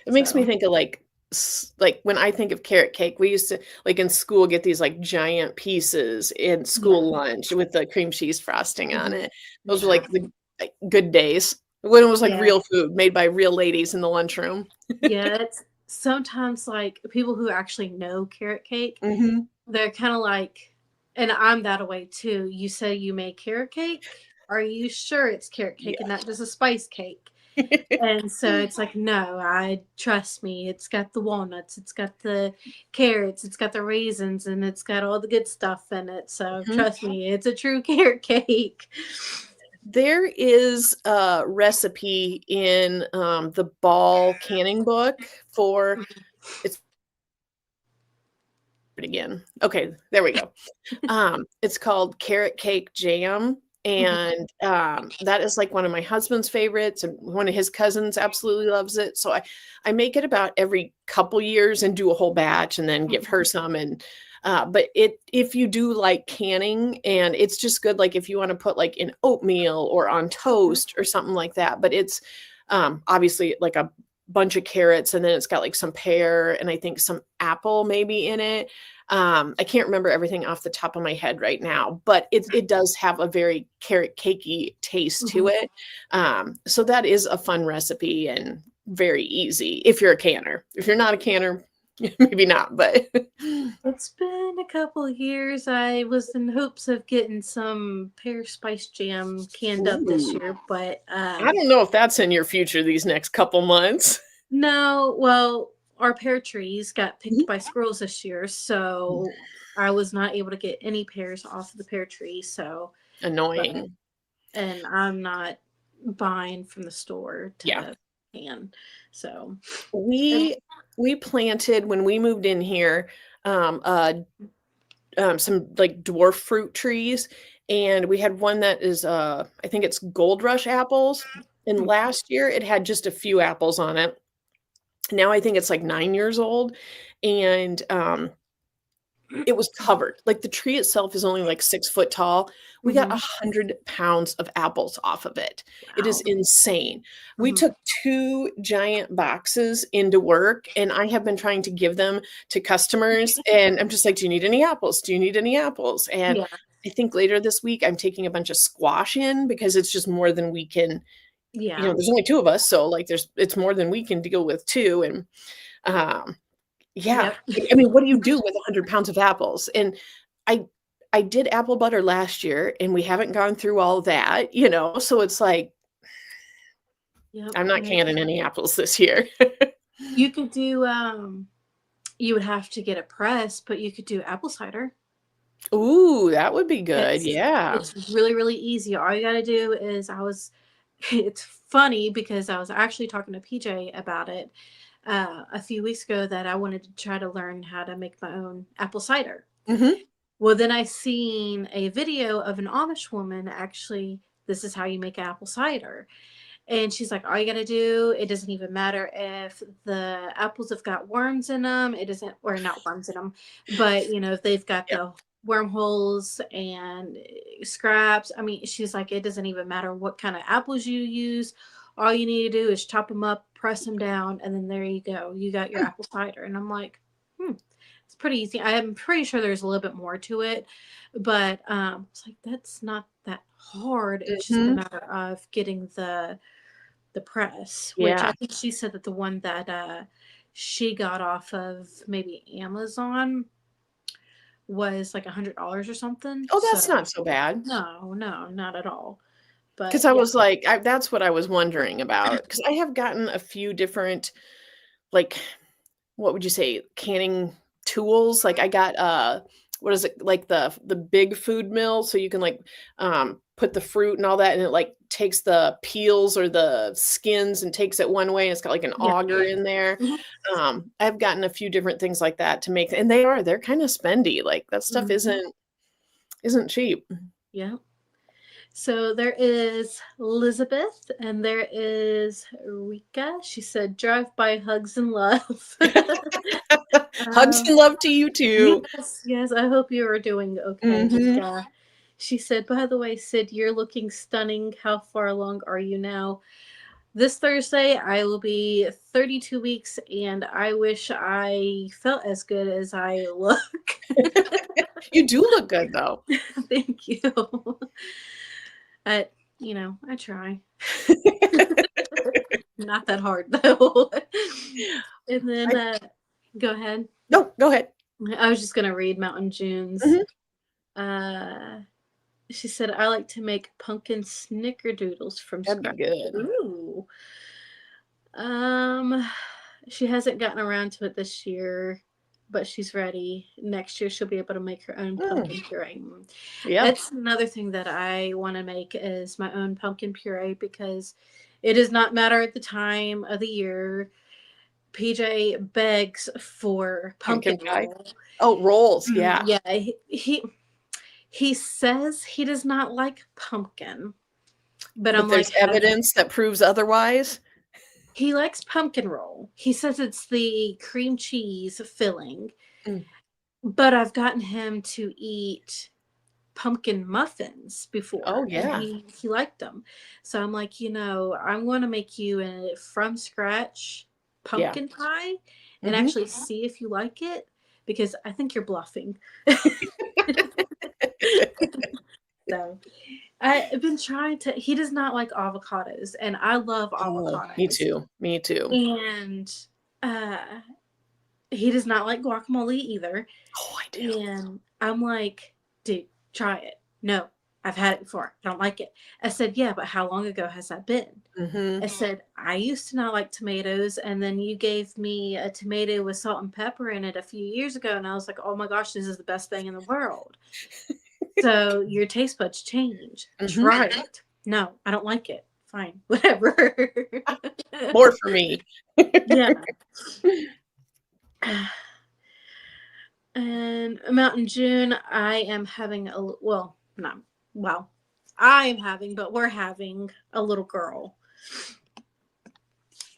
It makes me So think of, like, when I think of carrot cake, we used to, like, in school, get these, like, giant pieces in yeah. school lunch with the cream cheese frosting on Mhm. it. Those were, Yeah. like, the, like, good days when it was, like, Yeah. real food made by real ladies in the lunchroom. Yeah, it's sometimes, like, people who actually know carrot cake, Mhm. they're kinda like, and I'm that way too. "You say you make carrot cake? Are you sure it's carrot cake and Yeah. not just a spice cake?" And so it's like, "No, I trust me. It's got the walnuts, it's got the carrots, it's got the raisins, and it's got all the good stuff in it. So Mhm. trust me, it's a true carrot cake." There is a recipe in, the Ball canning book for it's again. Okay, there we go. It's called carrot cake jam, Mhm. and, that is, like, one of my husband's favorites, and one of his cousins absolutely loves it, so I make it about every couple years and do a whole batch and then give Mhm. her some, and, but if you do like canning, and it's just good, like, if you wanna put, like, in oatmeal or on Mhm. toast or something like that, but it's, obviously, like, a bunch of carrots, and then it's got, like, some pear and I think some apple maybe in it, I can't remember everything off the top of my head right now, but it does have a very carrot cakey taste to Mhm. it. So that is a fun recipe and very easy if you're a canner. If you're not a canner, maybe not, but It's been a couple of years. I was in hopes of getting some pear spice jam canned up this Ooh, year, but I don't know if that's in your future these next couple months. no. Well, our pear trees got picked Mhm. by squirrels this year, so I was not able to get any pears off of the pear tree. So, but Annoying. and I'm not buying from the store Yeah. to can. So, and We we planted when we moved in here, uh some like dwarf fruit trees, and we had one that is, I think it's Gold Rush apples, and last year it had just a few apples on it. Now I think it's like 9 years old, and, it was covered. Like, the tree itself is only, like, 6 foot tall. We got mhm. 100 pounds of apples off of it. It is Wow. insane. We Mhm. took 2 giant boxes into work, and I have been trying to give them to customers, and I'm just like, "Do you need any apples? Do you need any apples?" And Yeah. I think later this week, I'm taking a bunch of squash in because it's just more than we can, Yeah. there's only 2 of us, so, like, it's more than we can deal with too, and, um yeah. Yep. I mean, what do you do with 100 pounds of apples? And I I did apple butter last year, and we haven't gone through all that, so it's like, Yep. I'm not And canning any apples this year. you could do you would have to get a press, but you could do apple cider. Ooh, that would be good, It's yeah. it's really, really easy. All you gotta do is it's funny because I was actually talking to PJ about it a few weeks ago that I wanted to try to learn how to make my own apple cider. Mhm. Well, then I seen a video of an Amish woman actually, this is how you make apple cider. And she's like, all you gotta do, it doesn't even matter if the apples have got worms in them. It doesn't, or not worms in them, but if they've got Yeah. the wormholes and scraps. She's like, it doesn't even matter what kind of apples you use. All you need to do is chop them up, press them down, and then there you go. You got your apple cider. And I'm like, it's pretty easy. I'm pretty sure there's a little bit more to it, but it's like that's not that hard. It's just a Mhm. matter of getting the press, which I Yeah. think she said that the one that she got off of maybe Amazon was like $100 or something. Oh, So that's not so bad. no, no, not at all. But 'Cause I yeah. was like that's what I was wondering about. Because I have gotten a few different, like, what would you say, canning tools? Like, I got, what is it? Like, the big food mill, so you can, like, put the fruit and all that, and it, like, takes the peels or the skins and takes it one way, and it's got, like, an Yeah. auger in there. Mhm. I've gotten a few different things like that to make and they're kinda spendy, like, that stuff Mhm. isn't cheap. Yeah. So there is Elizabeth and there is Rika. She said, drive by hugs and love. Hugs um, and love to you too. yes, yes. I hope you are doing okay, Mhm. Rika. She said, by the way, Sid, you're looking stunning. How far along are you now? This Thursday, I will be 32 weeks, and I wish I felt as good as I look. You do look good, though. Thank you. I, I try. Not that hard though. And then I go ahead. No, go ahead. I was just gonna read Mountain June's. Mhm. Uh, she said, "I like to make pumpkin snickerdoodles from That'd be scratch." good. Ooh. Um, she hasn't gotten around to it this year, but she's ready. Next year, she'll be able to make her own Mm, pumpkin puree. yeah. That's another thing that I want to make is my own pumpkin puree because it does not matter at the time of the year. PJ begs for pumpkin Pumpkin pie? roll. Oh, rolls, yeah. Yeah, he says he does not like pumpkin, but I'm But like, there's evidence that proves otherwise? he likes pumpkin roll. He says it's the cream cheese filling, Mm. but I've gotten him to eat pumpkin muffins Oh, before and yeah. he liked them. So I'm like, I'm going to make you a from scratch Yeah. pumpkin pie and Mhm. actually see if you like it because I think you're bluffing. So I've been trying to he does not like avocados and I love Oh, me avocados. too, me too. And uh he does not like guacamole either. Oh, I do. And I'm like, dude, try it. No, I've had it before. I don't like it. I said, yeah, but how long ago has that been? I Mhm. said, I used to not like tomatoes. And then you gave me a tomato with salt and pepper in it a few years ago. And I was like, oh my gosh, this is the best thing in the world. So your taste buds change. Mhm. Try it. No, I don't like it. Fine, whatever. More for me. Yeah. And Mountain June, I am having well, not well, I am having, but we're having a little girl.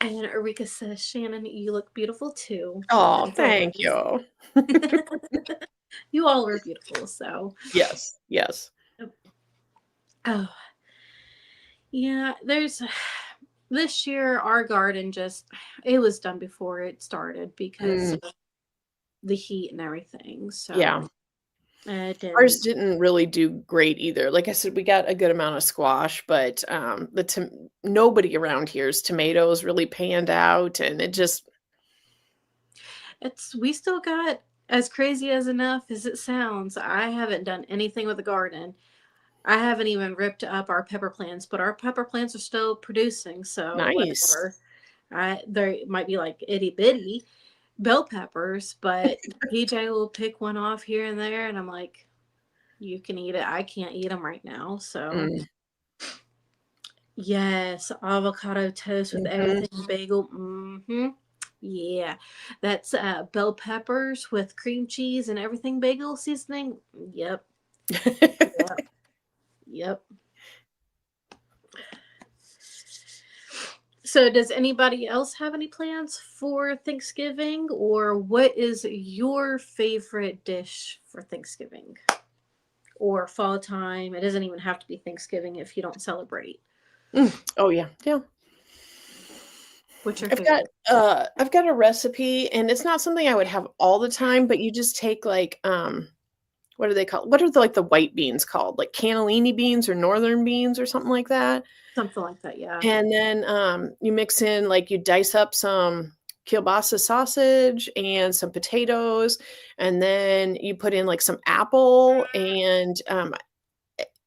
And Erika says, Shannon, you look beautiful too. Oh, As thank always. you. You all are beautiful. So, Yes, yes. oh, yeah, there's this year, our garden it was done before it started because Mm, of the heat and everything. So, yeah. it Ours didn't. didn't really do great either. Like I said, we got a good amount of squash, but, nobody around here's tomatoes really panned out, and it just We still got, as crazy as enough as it sounds, I haven't done anything with the garden. I haven't even ripped up our pepper plants, but our pepper plants are still producing, so nice. whatever. There might be like itty bitty bell peppers, but PJ will pick one off here and there, and I'm like, you can eat it. I can't eat them right now. So, Mm, yes, avocado toast with mhm. everything bagel. Yeah, that's bell peppers with cream cheese and everything bagel seasoning. Yep, yep, yep. So, does anybody else have any plans for Thanksgiving, or what is your favorite dish for Thanksgiving or fall time? It doesn't even have to be Thanksgiving if you don't celebrate. Oh, yeah, yeah. What's your I've got favorite? I've got a recipe, and it's not something I would have all the time, but you just take like what are they called? What are the, like the white beans called? Like cannellini beans or northern beans or something like that. Something like that, yeah. And then you mix in like you dice up some kielbasa sausage and some potatoes, and then you put in like some apple, and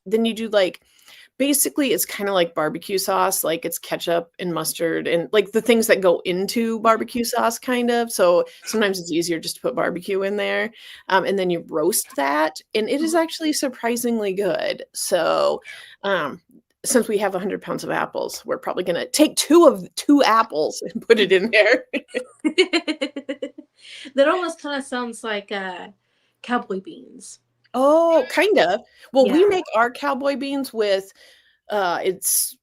then you do like basically it's kind of like barbecue sauce, like it's ketchup and mustard and like the things that go into barbecue sauce kind of. So sometimes it's easier just to put barbecue in there. And then you roast that, and it is Mhm. actually surprisingly good. So since we have 100 pounds of apples, we're probably going to take two apples and put it in there. That almost kind of sounds like cowboy beans. Oh, kind of. Well, we Yeah. make our cowboy beans with it's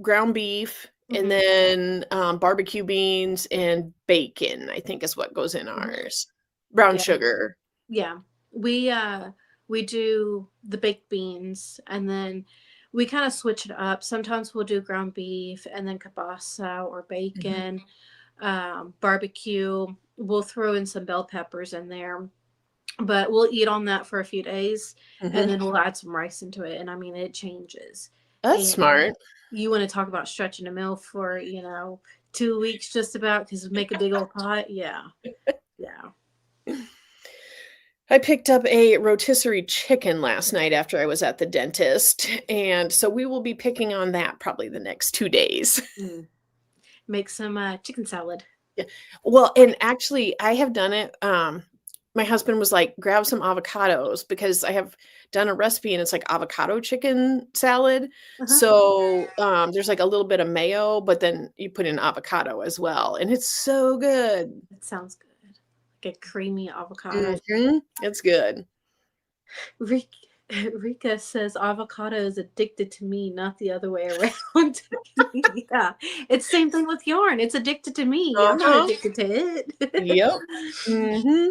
ground beef, and Hmm. then barbecue beans and bacon, I think is what goes in Hmm. ours. Brown Yeah. sugar. Yeah. We do the baked beans, and then we kind of switch it up. Sometimes we'll do ground beef and then kielbasa or Mhm, bacon, barbecue. We'll throw in some bell peppers in there, but we'll eat on that for a few days, and mhm. then we'll add some rice into it. And I mean, it changes. That's And smart. you want to talk about stretching a meal for 2 weeks just about, because make a big old pot. Yeah, yeah. I picked up a rotisserie chicken last night after I was at the dentist, and so we will be picking on that probably the next 2 days. Mm. Make some chicken salad. Yeah. Well, and actually, I have done it. My husband was like, grab some avocados because I have done a recipe and it's like avocado chicken salad. Uh-huh. So there's like a little bit of mayo, but then you put in avocado as well. And it's so good. That sounds good. Like a creamy avocado. It's good. Rick, Rika says avocado is addicted to me, not the other way around. Yeah, it's same thing with yarn. It's addicted to me. I'm not Uh-huh. addicted to it. Yep. Hmm.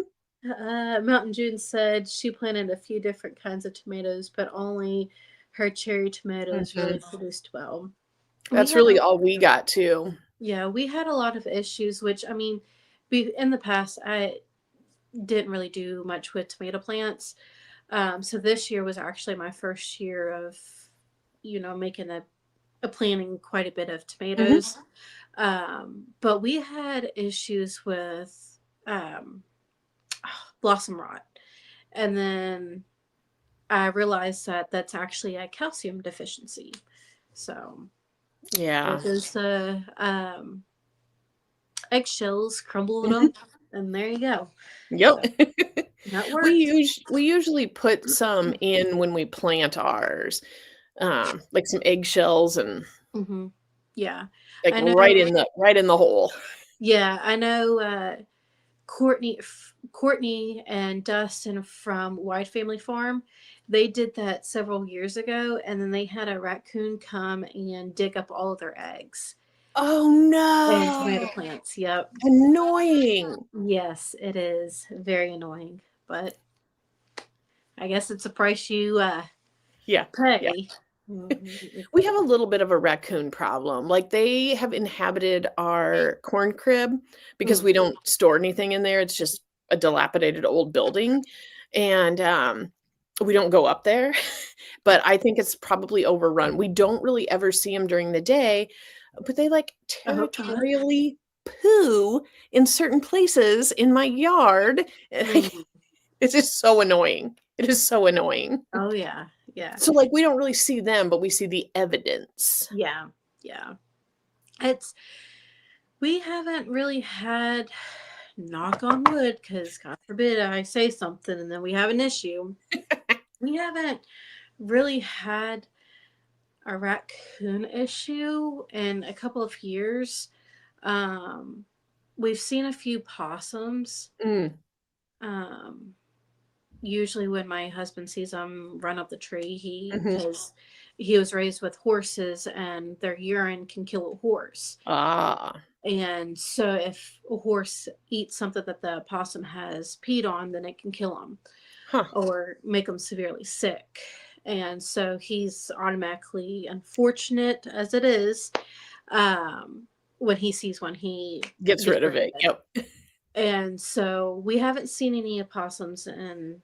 Mountain June said she planted a few different kinds of tomatoes, but only her cherry tomatoes Hmm. really produced well. We That's had really a all we got too. Yeah, we had a lot of issues, which I mean, in the past I didn't really do much with tomato plants. So this year was actually my first year of, making a planting quite a bit of Hmm. tomatoes. But we had issues with um, blossom rot. And then I realized that that's actually a calcium deficiency. So Yeah. it was eggshells, crumbled Mhm. them, and there you go. Yep. So that We worked. we usually put some in when we plant ours, like some eggshells and Hmm. Yeah, like I know. right in the hole. Yeah, I know. Courtney and Dustin from Wide Family Farm, they did that several years ago, and then they had a raccoon come and dig up all of their eggs Oh, and tomato no. plants. Yep. Annoying. Yes, it is very annoying, but I guess it's a price you Yeah, yeah. pay. Mhm. We have a little bit of a raccoon problem. Like, they have inhabited our corn crib because Mm. we don't store anything in there. It's just a dilapidated old building, and, we don't go up there, but I think it's probably overrun. We don't really ever see them during the day, but they, like, Uh-huh. territorially poo in certain places in my yard, and Mm. it's just so annoying. It is so annoying. Oh yeah, yeah, So, like, we don't really see them, but we see the evidence. yeah, yeah. It's We haven't really had, knock on wood, because God forbid I say something and then we have an issue. We haven't really had a raccoon issue in a couple of years. Um, we've seen a few possums. Mm, Um, Usually when my husband sees them run up the tree, mhm. because he was raised with horses and their urine can kill a horse. Ah, And so if a horse eats something that the possum has peed on, then it can kill them huh. or make them severely sick. And so he's automatically, unfortunate as it is, um, when he sees one, he Gets gets rid of rid of it. it. Yep. And so we haven't seen any opossums in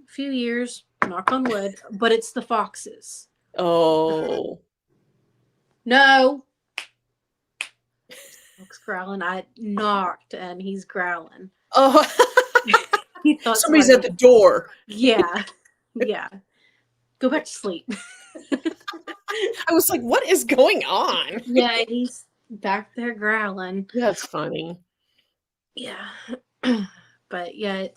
a few years, knock on wood, but it's the foxes. Oh. No. Fox growling. I knocked and he's growling. Oh. He thought Somebody's somebody at the door. Yeah. Yeah. Go back to sleep. I was like, what is going on? Yeah, he's back there growling. That's funny. Yeah. But yeah,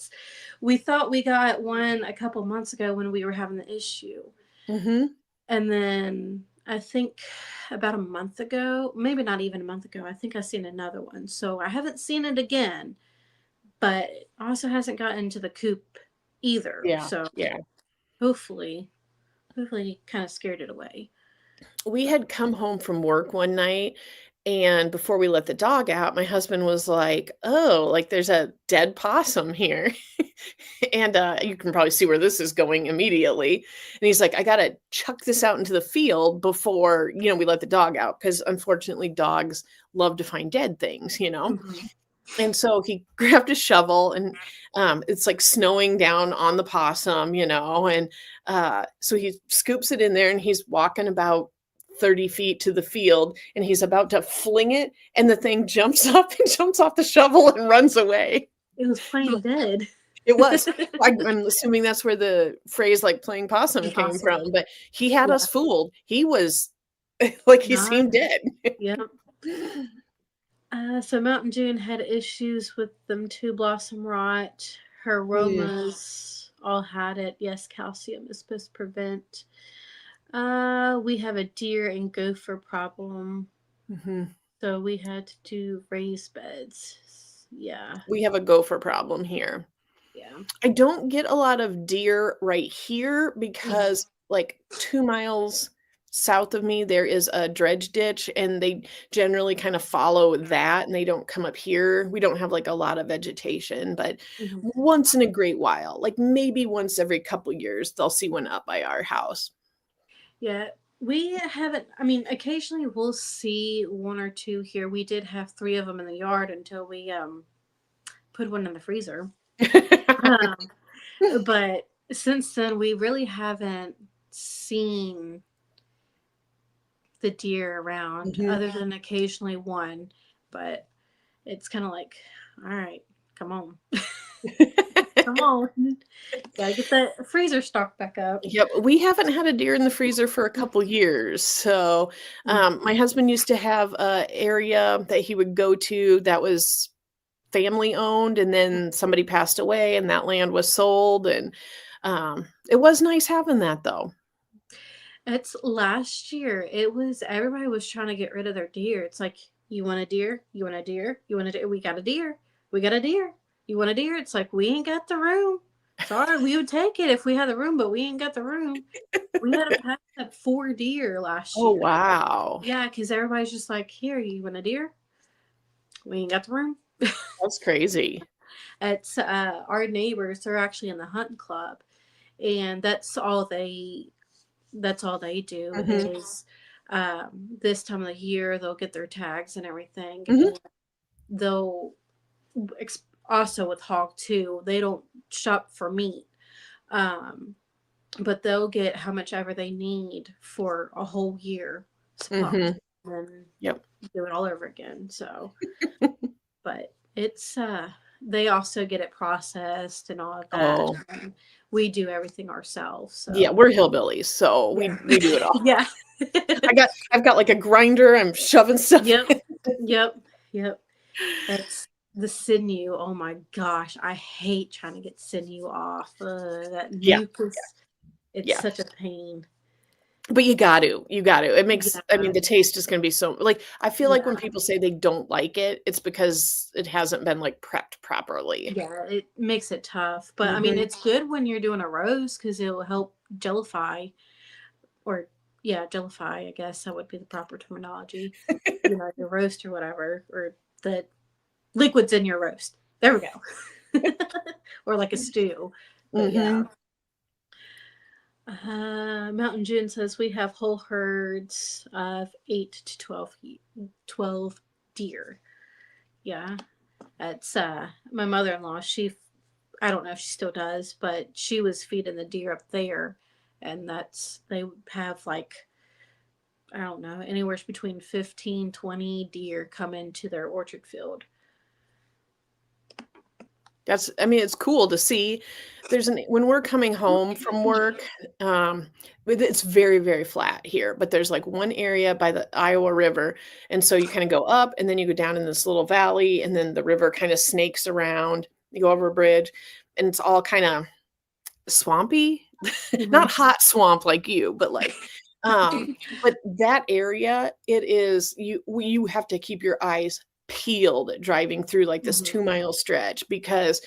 we thought we got one a couple months ago when we were having the issue. Mm-hmm. And then I think about a month ago, maybe not even a month ago, I think I seen another one. So I haven't seen it again, but it also hasn't gotten to the coop either. Yeah. So Yeah. hopefully kind of scared it away. We had come home from work one night, and before we let the dog out, my husband was like, "Oh, like there's a dead possum here." And you can probably see where this is going immediately. And he's like, "I gotta chuck this out into the field before, we let the dog out." Because unfortunately, dogs love to find dead things. Mhm. And so he grabbed a shovel, and it's like snowing down on the possum, and so he scoops it in there, and he's walking about 30 feet to the field, and he's about to fling it, and the thing jumps up and jumps off the shovel and runs away. It was playing dead. It was. I'm assuming that's where the phrase like playing possum came Impossible. from, but he had Yeah. us fooled. He was like he Not. seemed dead. Yep. So Mountain June had issues with them too. Blossom rot. Her Yeah. aromas all had it. Yes, calcium is supposed to prevent. We have a deer and gopher problem. Mhm. So we had to do raised beds. Yeah. We have a gopher problem here. Yeah. I don't get a lot of deer right here because like 2 miles south of me, there is a dredge ditch, and they generally kind of follow that, and they don't come up here. We don't have like a lot of vegetation, but Mhm. once in a great while, like maybe once every couple years, they'll see one up by our house. Yeah. We haven't, I mean, occasionally we'll see one or two here. We did have 3 of them in the yard until we put one in the freezer. Um, but since then, we really haven't seen the deer around Mhm. other than occasionally one. But it's kind of like, all right, come on. Come on. Gotta get that freezer stocked back up. Yep, we haven't had a deer in the freezer for a couple years. So, my husband used to have a area that he would go to that was family owned, and then somebody passed away, and that land was sold, and it was nice having that though. It's last year. It was everybody was trying to get rid of their deer. It's like, you want a deer? You want a deer? You want a deer? We got a deer. We got a deer. You want a deer? It's like, we ain't got the room. Sorry, we would take it if we had the room, but we ain't got the room. We had to pack up 4 deer last Oh, year. wow. Yeah, because everybody's just like, here, you want a deer? We ain't got the room. That's crazy. It's our neighbors. They're actually in the hunting club, and that's all they do Mhm, is this time of the year they'll get their tags and everything, mhm, and they'll also with hog too, they don't shop for meat, um, but they'll get how much ever they need for a whole year supply, mhm. and then Yep. do it all over again. So but it's they also get it processed and all of that, Oh, and we do everything ourselves, yeah, so we're hillbillies, so we yeah. we do it all. Yeah. I've got, like, a grinder, I'm shoving stuff Yep. Yep. Yep. It's the sinew. Oh my gosh. I hate trying to get sinew off. That Yeah, mucus. It's yeah. such a pain. But you got to. It makes I Yeah. mean, the taste is gonna be so like, I feel like when Yeah. people say they don't like it, it's because it hasn't been, like, prepped properly. Yeah. It makes it tough. But I mean, Mhm. it's good when you're doing a roast because it'll help gellify, or, yeah, gellify, I guess that would be the proper terminology. Your roast or whatever, or the liquids in your roast. There we go. Or like a stew. But yeah. Mhm. Mountain June says we have whole herds of 8 to 12 deer. Yeah. That's my mother-in-law. I don't know if she still does, but she was feeding the deer up there, and they have like, I don't know, anywhere between 15, 20 deer come into their orchard field. I mean, it's cool to see. When we're coming home from work, it's very, very flat here, but there's like one area by the Iowa River. And so you kind of go up and then you go down in this little valley, and then the river kind of snakes around. You go over a bridge, and it's all kind of swampy, not hot swamp like you, but like, but that area, you have to keep your eyes peeled driving through like this 2-mile stretch, because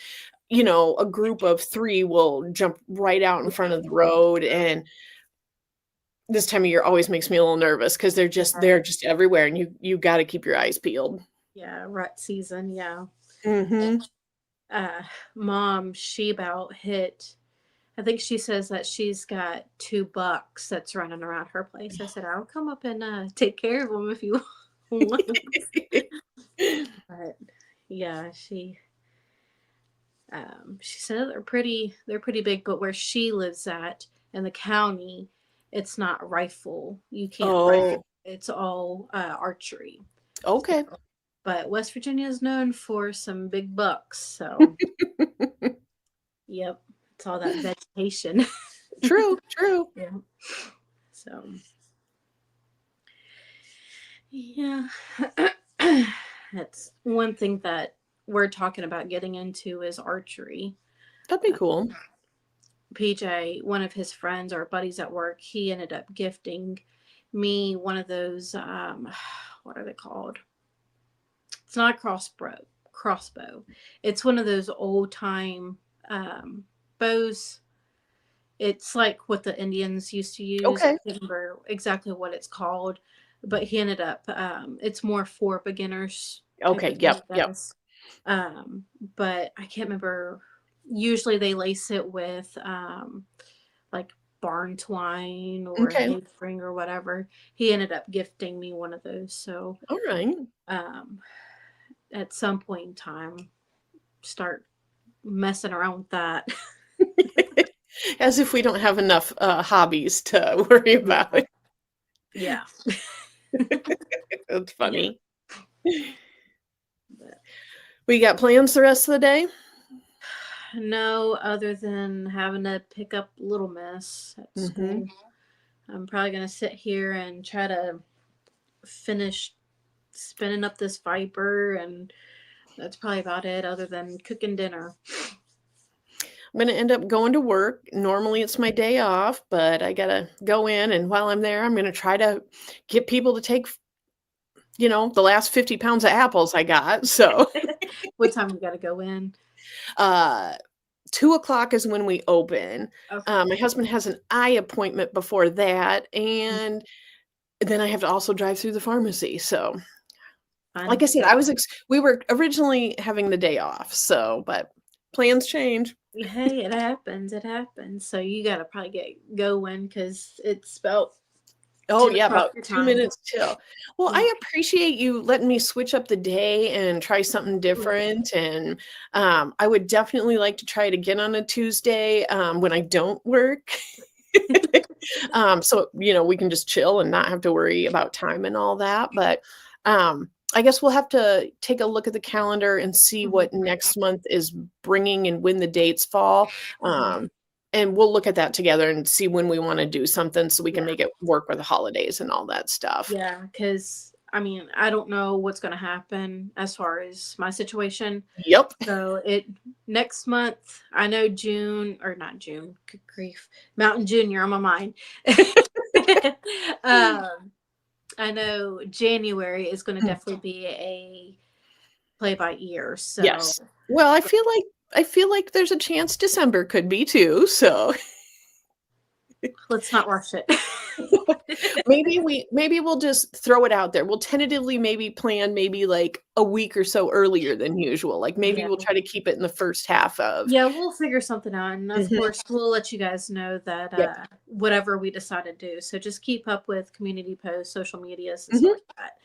a group of 3 will jump right out in front of the road, and this time of year always makes me a little nervous because they're just everywhere, and you got to keep your eyes peeled. Yeah, rut season. Yeah. Mm-hmm. Mom, she about hit. I think she says that she's got 2 bucks that's running around her place. I said, I'll come up and take care of them if you want. But yeah, she said they're pretty big, but where she lives at in the county, it's not rifle. You can't rifle. It's all archery. Okay. So, but West Virginia is known for some big bucks, so yep, it's all that vegetation. True. Yeah. So yeah. That's one thing that we're talking about getting into is archery. That'd be cool. PJ, one of his friends or buddies at work, he ended up gifting me one of those what are they called? It's not a crossbow. It's one of those old time bows. It's like what the Indians used to use. Okay. I can't remember exactly what it's called, but he ended up it's more for beginners. Okay. Yep. But I can't remember. Usually they lace it with like barn twine or hay string or whatever. He ended up gifting me one of those. So all right. At some point in time, start messing around with that. As if we don't have enough hobbies to worry about. Yeah. That's funny. We got plans the rest of the day? No, other than having to pick up Little Miss at school. I'm probably going to sit here and try to finish spinning up this Viper, and that's probably about it, other than cooking dinner. I'm going to end up going to work. Normally it's my day off, but I got to go in, and while I'm there, I'm going to try to get people to take the last 50 pounds of apples I got. So what time we got to go in? 2:00 is when we open. Okay. My husband has an eye appointment before that, and then I have to also drive through the pharmacy. So like I said, we were originally having the day off, but plans change. Hey, it happens. So you got to probably get going because it's about about 2 minutes till. Well, I appreciate you letting me switch up the day and try something different. And I would definitely like to try it again on a Tuesday when I don't work. So, we can just chill and not have to worry about time and all that. But I guess we'll have to take a look at the calendar and see what next month is bringing and when the dates fall. And we'll look at that together and see when we want to do something so we can make it work with the holidays and all that stuff. Yeah, because I don't know what's going to happen as far as my situation. Yep. So next month, I know not June, good grief, Mountain Junior on my mind. I know January is going to definitely be a play by ear. So yes. Well, I feel like there's a chance December could be too. So Let's not rush it. Maybe we'll just throw it out there. We'll tentatively maybe plan maybe like a week or so earlier than usual. Like maybe Yeah. we'll try to keep it in the first half of. Yeah, we'll figure something out, and of Mhm. course, we'll let you guys know that Yep. whatever we decide to do. So just keep up with community posts, social medias, and stuff Mhm. like that.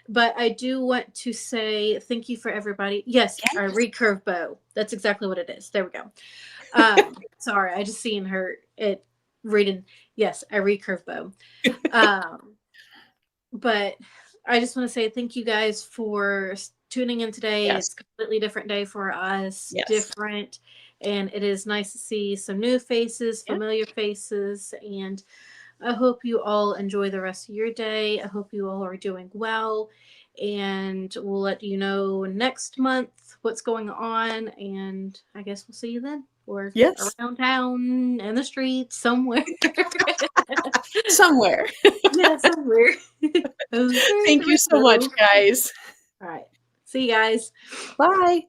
But I do want to say thank you for everybody. Yes, our Yes. recurve bow. That's exactly what it is. There we go. Sorry, I just seen her it reading. Yes, a recurve bow. Um, but I just want to say thank you guys for tuning in today. Yes. It's a completely different day for us, Yes. different, and it is nice to see some new faces, Yeah. familiar faces, and I hope you all enjoy the rest of your day. I hope you all are doing well, and we'll let you know next month what's going on, and I guess we'll see you then or Yes. around town in the streets somewhere. Somewhere. Yeah, somewhere. Over Thank the you so much, rainbow. guys. All right. See you guys. Bye.